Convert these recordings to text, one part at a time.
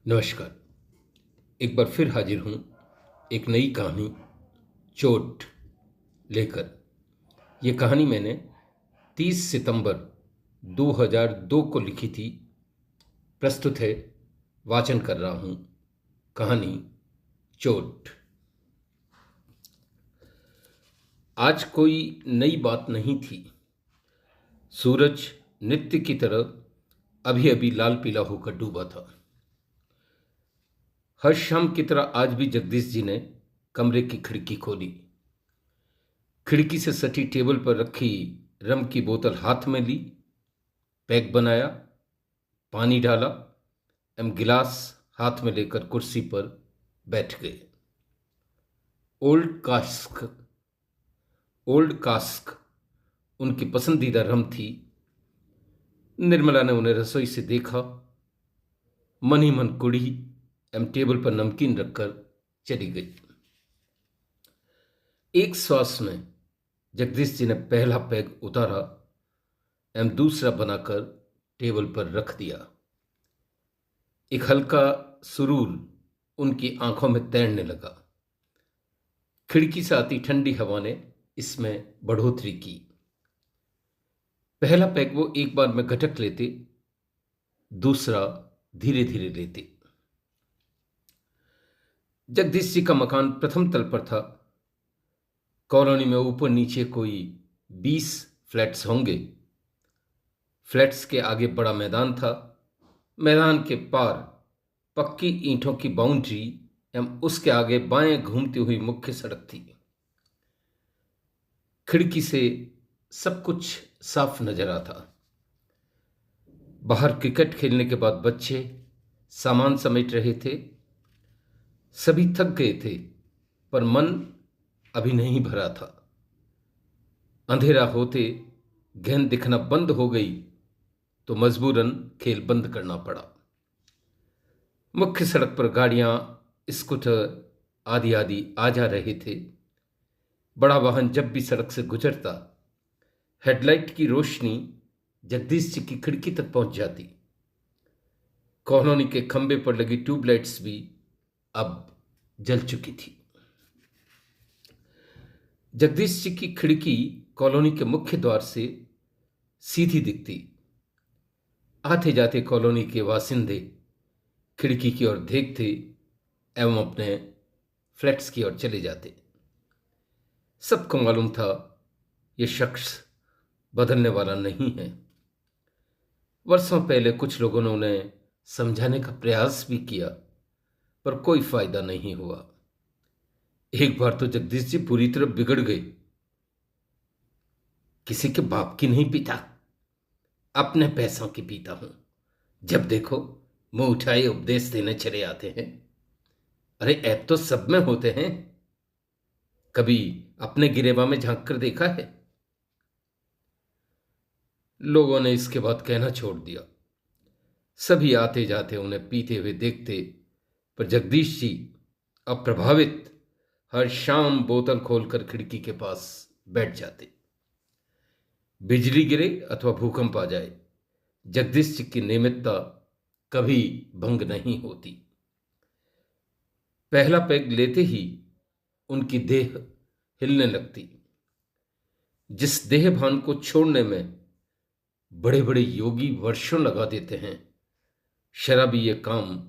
नमस्कार। एक बार फिर हाजिर हूँ एक नई कहानी चोट लेकर। ये कहानी मैंने 30 सितंबर 2002 को लिखी थी। प्रस्तुत है, वाचन कर रहा हूँ कहानी चोट। आज कोई नई बात नहीं थी। सूरज नित्य की तरह अभी अभी लाल पीला होकर डूबा था। हर शाम की तरह आज भी जगदीश जी ने कमरे की खिड़की खोली। खिड़की से सटी टेबल पर रखी रम की बोतल हाथ में ली, पैक बनाया, पानी डाला एवं गिलास हाथ में लेकर कुर्सी पर बैठ गए। ओल्ड कास्क उनकी पसंदीदा रम थी। निर्मला ने उन्हें रसोई से देखा, मन ही मन कुड़ी एवं टेबल पर नमकीन रखकर चली गई। एक श्वास में जगदीश जी ने पहला पैग उतारा एवं दूसरा बनाकर टेबल पर रख दिया। एक हल्का सुरूर उनकी आंखों में तैरने लगा। खिड़की से आती ठंडी हवा ने इसमें बढ़ोतरी की। पहला पैग वो एक बार में घटक लेते, दूसरा धीरे धीरे लेते। जगदीश जी का मकान प्रथम तल पर था। कॉलोनी में ऊपर नीचे कोई 20 फ्लैट्स होंगे। फ्लैट्स के आगे बड़ा मैदान था। मैदान के पार पक्की ईंटों की बाउंड्री एवं उसके आगे बाएं घूमती हुई मुख्य सड़क थी। खिड़की से सब कुछ साफ नजर आता। बाहर क्रिकेट खेलने के बाद बच्चे सामान समेट रहे थे। सभी थक गए थे, पर मन अभी नहीं भरा था। अंधेरा होते गेंद दिखना बंद हो गई तो मजबूरन खेल बंद करना पड़ा। मुख्य सड़क पर गाड़ियां, स्कूटर आदि आदि आ जा रहे थे। बड़ा वाहन जब भी सड़क से गुजरता, हेडलाइट की रोशनी जगदीश जी की खिड़की तक पहुंच जाती। कॉलोनी के खंबे पर लगी ट्यूबलाइट्स भी अब जल चुकी थी। जगदीश जी की खिड़की कॉलोनी के मुख्य द्वार से सीधी दिखती। आते जाते कॉलोनी के वासिंदे खिड़की की ओर देखते एवं अपने फ्लैट्स की ओर चले जाते। सबको मालूम था यह शख्स बदलने वाला नहीं है। वर्षों पहले कुछ लोगों ने उन्हें समझाने का प्रयास भी किया, पर कोई फायदा नहीं हुआ। एक बार तो जगदीश जी पूरी तरह बिगड़ गए। किसी के बाप की नहीं पीता, अपने पैसों की पीता हूं। जब देखो मुंह उठाए उपदेश देने चले आते हैं। अरे ऐप तो सब में होते हैं, कभी अपने गिरेबा में झांक कर देखा है? लोगों ने इसके बाद कहना छोड़ दिया। सभी आते जाते उन्हें पीते हुए देखते, पर जगदीश जी अप्रभावित हर शाम बोतल खोलकर खिड़की के पास बैठ जाते। बिजली गिरे अथवा भूकंप आ जाए, जगदीश जी की नियमितता कभी भंग नहीं होती। पहला पैग लेते ही उनकी देह हिलने लगती। जिस देह भान को छोड़ने में बड़े बड़े योगी वर्षों लगा देते हैं, शराबी ये काम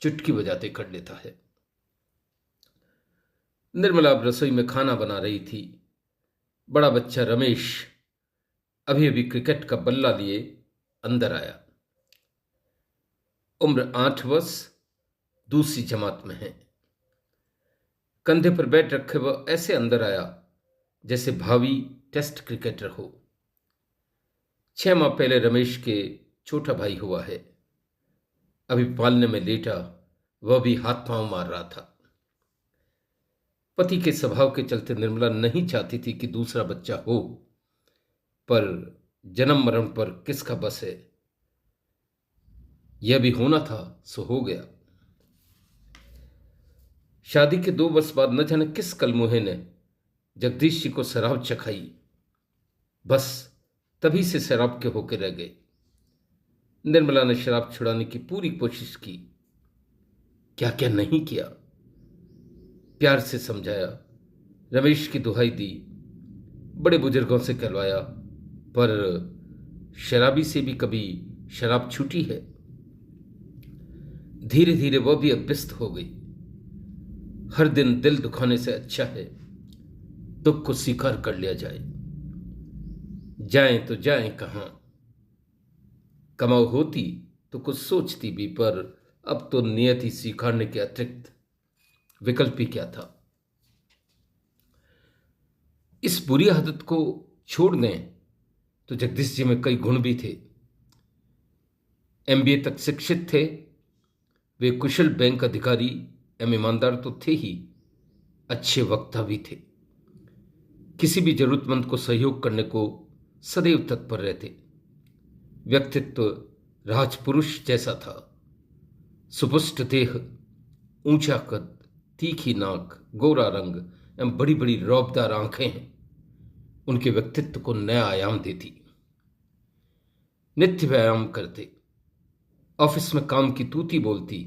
चुटकी बजाते कर लेता है। निर्मला अब रसोई में खाना बना रही थी। बड़ा बच्चा रमेश अभी अभी क्रिकेट का बल्ला लिए अंदर आया। उम्र 8 वर्ष, दूसरी जमात में है। कंधे पर बैट रखे वह ऐसे अंदर आया जैसे भावी टेस्ट क्रिकेटर हो। 6 माह पहले रमेश के छोटा भाई हुआ है। अभी पालने में लेटा, वह भी हाथ पांव मार रहा था। पति के स्वभाव के चलते निर्मला नहीं चाहती थी कि दूसरा बच्चा हो, पर जन्म मरण पर किसका बस है। यह भी होना था सो हो गया। शादी के 2 वर्ष बाद न जाने किस कलमुहे ने जगदीश जी को शराब चखाई। बस तभी से शराब के होके रह गए। निर्मला ने शराब छुड़ाने की पूरी कोशिश की, क्या क्या नहीं किया। प्यार से समझाया, रमेश की दुहाई दी, बड़े बुजुर्गों से कहलवाया, पर शराबी से भी कभी शराब छूटी है। धीरे धीरे वह भी अभ्यस्त हो गई। हर दिन दिल दुखाने से अच्छा है दुख को स्वीकार कर लिया जाए। जाएं तो जाएं कहां, कमाओ होती तो कुछ सोचती भी, पर अब तो नियति स्वीकारने के अतिरिक्त विकल्प ही क्या था। इस बुरी आदत को छोड़ दें तो जगदीश जी में कई गुण भी थे। एमबीए तक शिक्षित थे, वे कुशल बैंक अधिकारी एवं ईमानदार तो थे ही, अच्छे वक्ता भी थे। किसी भी जरूरतमंद को सहयोग करने को सदैव तत्पर रहते। व्यक्तित्व राजपुरुष जैसा था। सुपुष्ट देह, ऊंचा कद, तीखी नाक, गोरा रंग एवं बड़ी बड़ी रौबदार आंखें उनके व्यक्तित्व को नया आयाम देती। नित्य व्यायाम करते, ऑफिस में काम की तूती बोलती,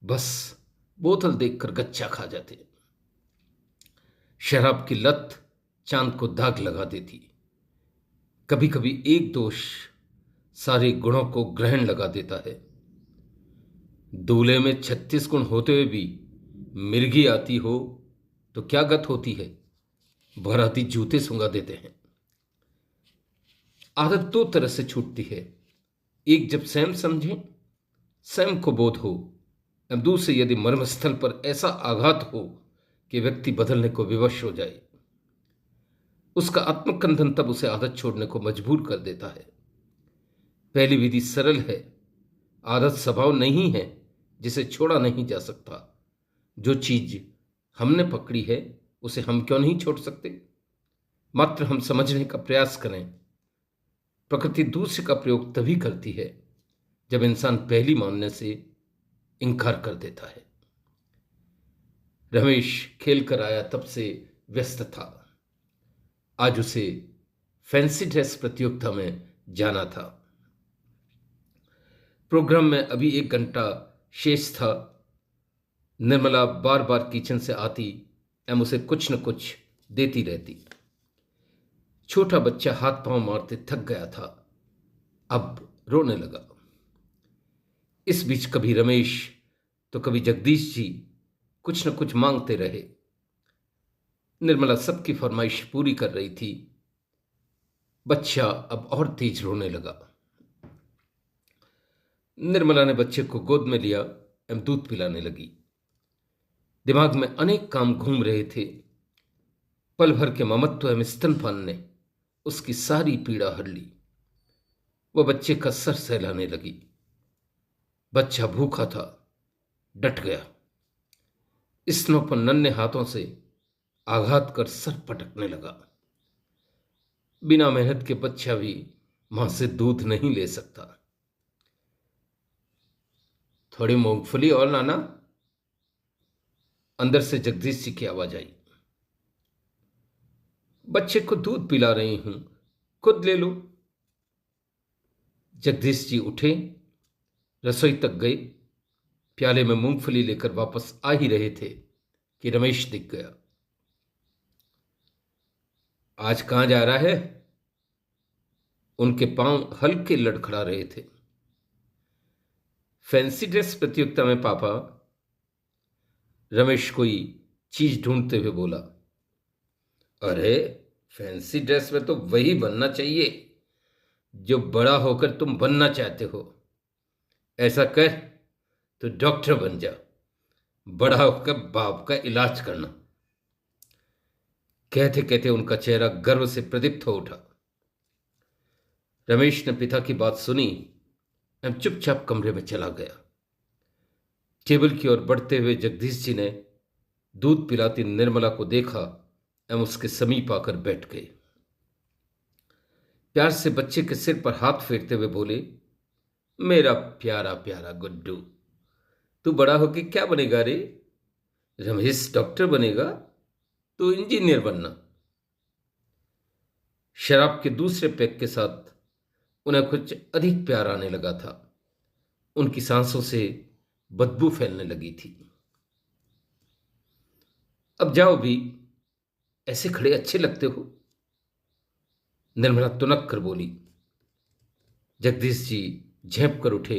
बस बोतल देखकर गच्चा खा जाते। शराब की लत चांद को दाग लगा देती। कभी कभी एक दोष सारे गुणों को ग्रहण लगा देता है। दूल्हे में 36 गुण होते हुए भी मिर्गी आती हो तो क्या गत होती है, बाराती जूते सुंगा देते हैं। आदत दो तरह से छूटती है, एक जब स्वयं समझें, स्वयं को बोध हो, एवं दूसरे यदि मर्मस्थल पर ऐसा आघात हो कि व्यक्ति बदलने को विवश हो जाए। उसका आत्मकंथन तब उसे आदत छोड़ने को मजबूर कर देता है। पहली विधि सरल है, आदत स्वभाव नहीं है जिसे छोड़ा नहीं जा सकता। जो चीज हमने पकड़ी है उसे हम क्यों नहीं छोड़ सकते। मात्र हम समझने का प्रयास करें। प्रकृति दूसरे का प्रयोग तभी करती है जब इंसान पहली मानने से इनकार कर देता है। रमेश खेल कर आया तब से व्यस्त था। आज उसे फैंसी ड्रेस प्रतियोगिता में जाना था। प्रोग्राम में अभी 1 घंटा शेष था। निर्मला बार बार किचन से आती एवं उसे कुछ न कुछ देती रहती। छोटा बच्चा हाथ पांव मारते थक गया था, अब रोने लगा। इस बीच कभी रमेश तो कभी जगदीश जी कुछ न कुछ मांगते रहे। निर्मला सबकी फरमाइश पूरी कर रही थी। बच्चा अब और तेज रोने लगा। निर्मला ने बच्चे को गोद में लिया एवं दूध पिलाने लगी। दिमाग में अनेक काम घूम रहे थे। पल भर के ममत्व एवं स्तनपान ने उसकी सारी पीड़ा हर ली। वह बच्चे का सर सहलाने लगी। बच्चा भूखा था, डट गया। स्तनों पर नन्हे हाथों से आघात कर सर पटकने लगा। बिना मेहनत के बच्चा भी मां से दूध नहीं ले सकता। थोड़ी मूंगफली और लाना, अंदर से जगदीश जी की आवाज आई। बच्चे को दूध पिला रही हूं, खुद ले लो। जगदीश जी उठे, रसोई तक गए। प्याले में मूंगफली लेकर वापस आ ही रहे थे कि रमेश दिख गया। आज कहां जा रहा है? उनके पांव हल्के लड़खड़ा रहे थे। फैंसी ड्रेस प्रतियोगिता में पापा। रमेश कोई चीज ढूंढते हुए बोला। अरे, फैंसी ड्रेस में तो वही बनना चाहिए जो बड़ा होकर तुम बनना चाहते हो। ऐसा कर तो डॉक्टर बन जा, बड़ा होकर बाप का इलाज करना। कहते कहते उनका चेहरा गर्व से प्रदीप्त हो उठा। रमेश ने पिता की बात सुनी एवं चुपचाप कमरे में चला गया। टेबल की ओर बढ़ते हुए जगदीश जी ने दूध पिलाती निर्मला को देखा एवं उसके समीप आकर बैठ गए। प्यार से बच्चे के सिर पर हाथ फेरते हुए बोले, मेरा प्यारा प्यारा गुड्डू, तू बड़ा होके क्या बनेगा रे? रमेश डॉक्टर बनेगा, तू इंजीनियर बनना। शराब के दूसरे पैक के साथ उन्हें कुछ अधिक प्यार आने लगा था। उनकी सांसों से बदबू फैलने लगी थी। अब जाओ भी, ऐसे खड़े अच्छे लगते हो, निर्मला तुनक कर बोली। जगदीश जी झेंप कर उठे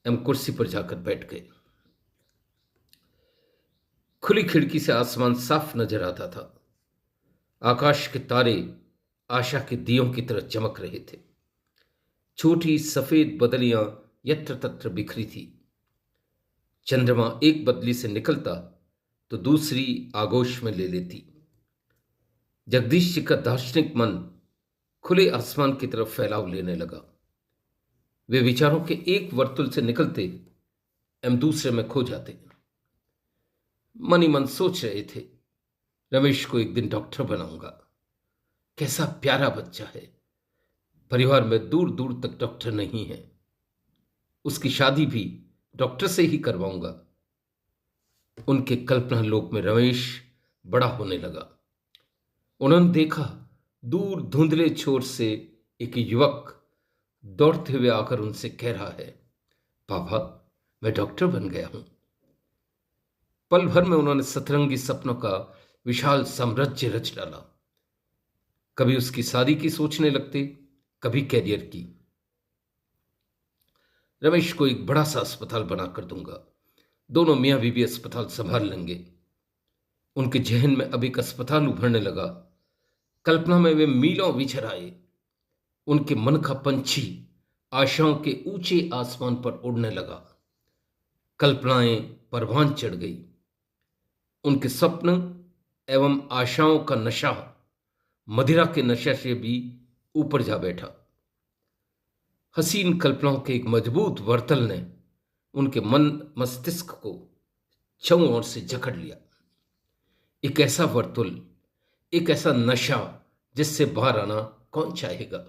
एवं कुर्सी पर जाकर बैठ गए। खुली खिड़की से आसमान साफ नजर आता था। आकाश के तारे आशा के दियों की तरह चमक रहे थे। छोटी सफेद बदलियां यत्र तत्र बिखरी थी। चंद्रमा एक बदली से निकलता तो दूसरी आगोश में ले लेती। जगदीश जी का दार्शनिक मन खुले आसमान की तरफ फैलाव लेने लगा। वे विचारों के एक वर्तुल से निकलते एवं दूसरे में खो जाते। मन ही मन सोच रहे थे, रमेश को एक दिन डॉक्टर बनाऊंगा। कैसा प्यारा बच्चा है। परिवार में दूर दूर तक डॉक्टर नहीं है। उसकी शादी भी डॉक्टर से ही करवाऊंगा। उनके कल्पना लोक में रमेश बड़ा होने लगा। उन्होंने देखा, दूर धुंधले छोर से एक युवक दौड़ते हुए आकर उनसे कह रहा है, पापा मैं डॉक्टर बन गया हूं। पल भर में उन्होंने सतरंगी सपनों का विशाल साम्राज्य रच डाला। कभी उसकी शादी की सोचने लगते, कभी कैरियर की। रमेश को एक बड़ा सा अस्पताल बनाकर दूंगा। दोनों मियां बीवी अस्पताल संभाल लेंगे। उनके जहन में अब एक अस्पताल उभरने लगा। कल्पना में वे मीलों विचर आए। उनके मन का पंछी आशाओं के ऊंचे आसमान पर उड़ने लगा। कल्पनाएं परवान चढ़ गई। उनके स्वप्न एवं आशाओं का नशा मदिरा के नशे से भी ऊपर जा बैठा। हसीन कल्पनाओं के एक मजबूत वर्तल ने उनके मन मस्तिष्क को छयों ओर से जकड़ लिया। एक ऐसा वर्तुल, एक ऐसा नशा जिससे बाहर आना कौन चाहेगा।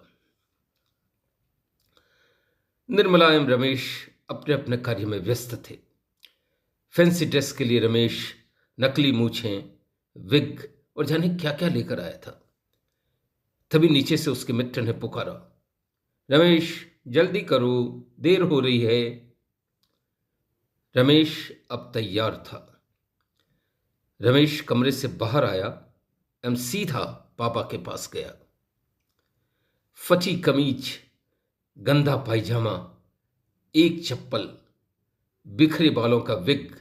निर्मला एवं रमेश अपने अपने कार्य में व्यस्त थे। फैंसी ड्रेस के लिए रमेश नकली मूछें, विग और जाने क्या क्या लेकर आया था। तभी नीचे से उसके मित्र ने पुकारा, रमेश जल्दी करो, देर हो रही है। रमेश अब तैयार था। रमेश कमरे से बाहर आया एवं सीधा पापा के पास गया। फटी कमीज, गंदा पायजामा, एक चप्पल, बिखरे बालों का विग,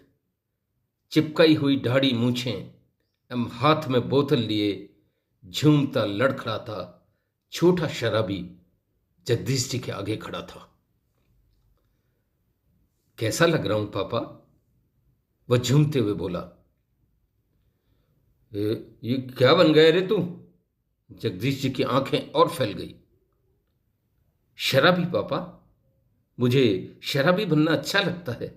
चिपकाई हुई दाढ़ी मूछें एवं हाथ में बोतल लिए झूमता लड़खड़ाता छोटा शराबी जगदीश जी के आगे खड़ा था। कैसा लग रहा हूं पापा? वह झूमते हुए बोला। ये क्या बन गए रे तू? जगदीश जी की आंखें और फैल गई। शराबी पापा, मुझे शराबी बनना अच्छा लगता है।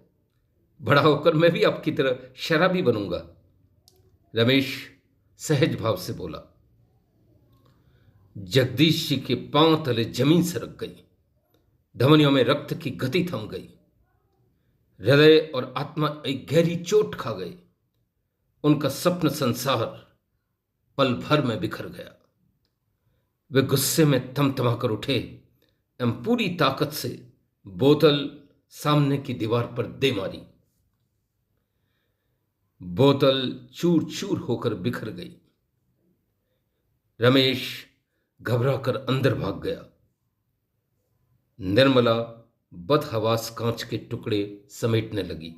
बड़ा होकर मैं भी आपकी तरह शराबी बनूंगा। रमेश सहज भाव से बोला। जगदीश जी के पांव तले जमीन सरक गई। धमनियों में रक्त की गति थम गई। हृदय और आत्मा एक गहरी चोट खा गए। उनका स्वप्न संसार पल भर में बिखर गया। वे गुस्से में तमतमाकर उठे एवं पूरी ताकत से बोतल सामने की दीवार पर दे मारी। बोतल चूर चूर होकर बिखर गई। रमेश घबराकर अंदर भाग गया। निर्मला बदहवास कांच के टुकड़े समेटने लगी।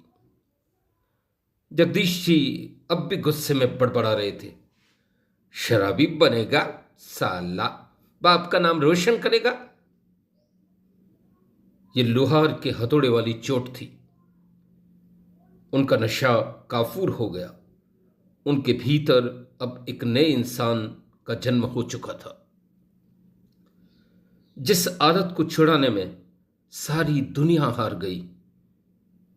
जगदीश जी अब भी गुस्से में बड़बड़ा रहे थे। शराबी बनेगा साला, बाप का नाम रोशन करेगा। ये लोहार के हथौड़े वाली चोट थी। उनका नशा काफूर हो गया। उनके भीतर अब एक नए इंसान का जन्म हो चुका था। जिस आदत को छुड़ाने में सारी दुनिया हार गई,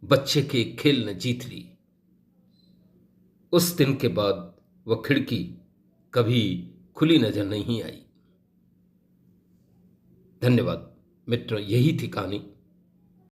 बच्चे के खेल ने जीत ली। उस दिन के बाद वह खिड़की कभी खुली नजर नहीं आई। धन्यवाद मित्रों, यही थी कहानी।